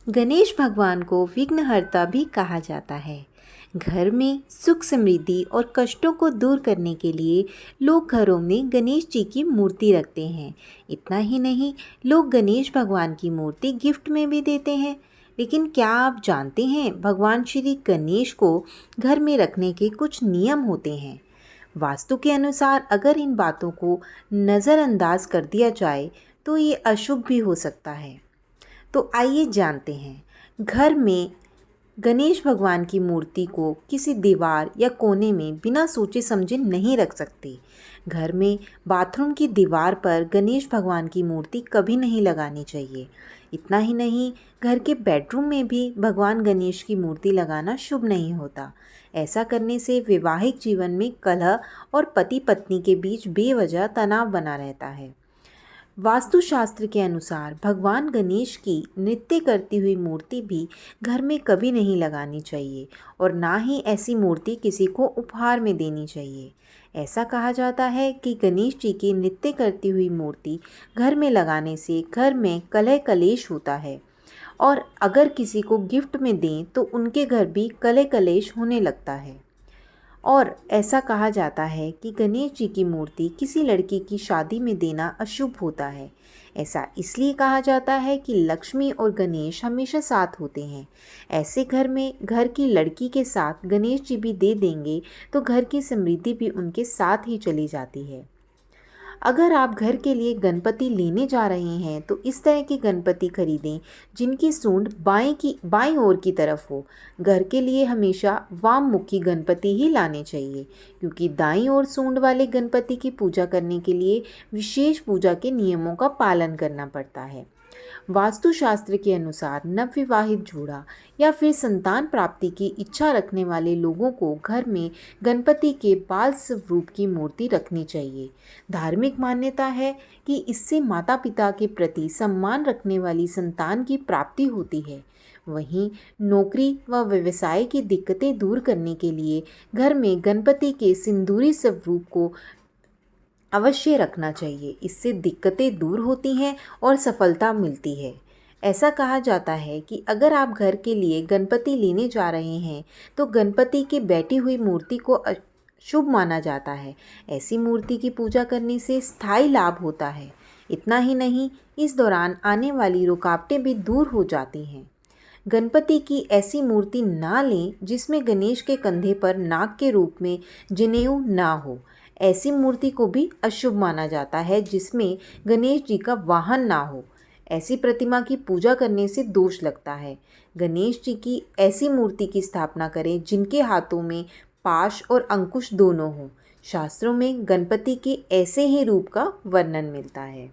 गणेश भगवान को विघ्नहर्ता भी कहा जाता है। घर में सुख समृद्धि और कष्टों को दूर करने के लिए लोग घरों में गणेश जी की मूर्ति रखते हैं। इतना ही नहीं, लोग गणेश भगवान की मूर्ति गिफ्ट में भी देते हैं। लेकिन क्या आप जानते हैं, भगवान श्री गणेश को घर में रखने के कुछ नियम होते हैं। वास्तु के अनुसार अगर इन बातों को नज़रअंदाज कर दिया जाए तो ये अशुभ भी हो सकता है। तो आइए जानते हैं, घर में गणेश भगवान की मूर्ति को किसी दीवार या कोने में बिना सोचे समझे नहीं रख सकते। घर में बाथरूम की दीवार पर गणेश भगवान की मूर्ति कभी नहीं लगानी चाहिए। इतना ही नहीं, घर के बेडरूम में भी भगवान गणेश की मूर्ति लगाना शुभ नहीं होता। ऐसा करने से वैवाहिक जीवन में कलह और पति पत्नी के बीच बेवजह तनाव बना रहता है। वास्तुशास्त्र के अनुसार भगवान गणेश की नृत्य करती हुई मूर्ति भी घर में कभी नहीं लगानी चाहिए और ना ही ऐसी मूर्ति किसी को उपहार में देनी चाहिए। ऐसा कहा जाता है कि गणेश जी की नृत्य करती हुई मूर्ति घर में लगाने से घर में कलह कलेश होता है और अगर किसी को गिफ्ट में दें तो उनके घर भी कलह कलेश होने लगता है। और ऐसा कहा जाता है कि गणेश जी की मूर्ति किसी लड़की की शादी में देना अशुभ होता है। ऐसा इसलिए कहा जाता है कि लक्ष्मी और गणेश हमेशा साथ होते हैं। ऐसे घर में घर की लड़की के साथ गणेश जी भी दे देंगे तो घर की समृद्धि भी उनके साथ ही चली जाती है। अगर आप घर के लिए गणपति लेने जा रहे हैं तो इस तरह के गणपति खरीदें जिनकी सूंड बाईं ओर की तरफ हो। घर के लिए हमेशा वाममुखी गणपति ही लाने चाहिए, क्योंकि दाईं ओर सूंड वाले गणपति की पूजा करने के लिए विशेष पूजा के नियमों का पालन करना पड़ता है। वास्तुशास्त्र के अनुसार नवविवाहित जोड़ा या फिर संतान प्राप्ति की इच्छा रखने वाले लोगों को घर में गणपति के बाल स्वरूप की मूर्ति रखनी चाहिए। धार्मिक मान्यता है कि इससे माता पिता के प्रति सम्मान रखने वाली संतान की प्राप्ति होती है। वहीं नौकरी व व्यवसाय की दिक्कतें दूर करने के लिए घर में गणपति के सिंदूरी स्वरूप को अवश्य रखना चाहिए। इससे दिक्कतें दूर होती हैं और सफलता मिलती है। ऐसा कहा जाता है कि अगर आप घर के लिए गणपति लेने जा रहे हैं तो गणपति की बैठी हुई मूर्ति को शुभ माना जाता है। ऐसी मूर्ति की पूजा करने से स्थायी लाभ होता है। इतना ही नहीं, इस दौरान आने वाली रुकावटें भी दूर हो जाती हैं। गणपति की ऐसी मूर्ति ना लें जिसमें गणेश के कंधे पर नाग के रूप में जनेऊ ना हो। ऐसी मूर्ति को भी अशुभ माना जाता है जिसमें गणेश जी का वाहन ना हो। ऐसी प्रतिमा की पूजा करने से दोष लगता है। गणेश जी की ऐसी मूर्ति की स्थापना करें जिनके हाथों में पाश और अंकुश दोनों हों। शास्त्रों में गणपति के ऐसे ही रूप का वर्णन मिलता है।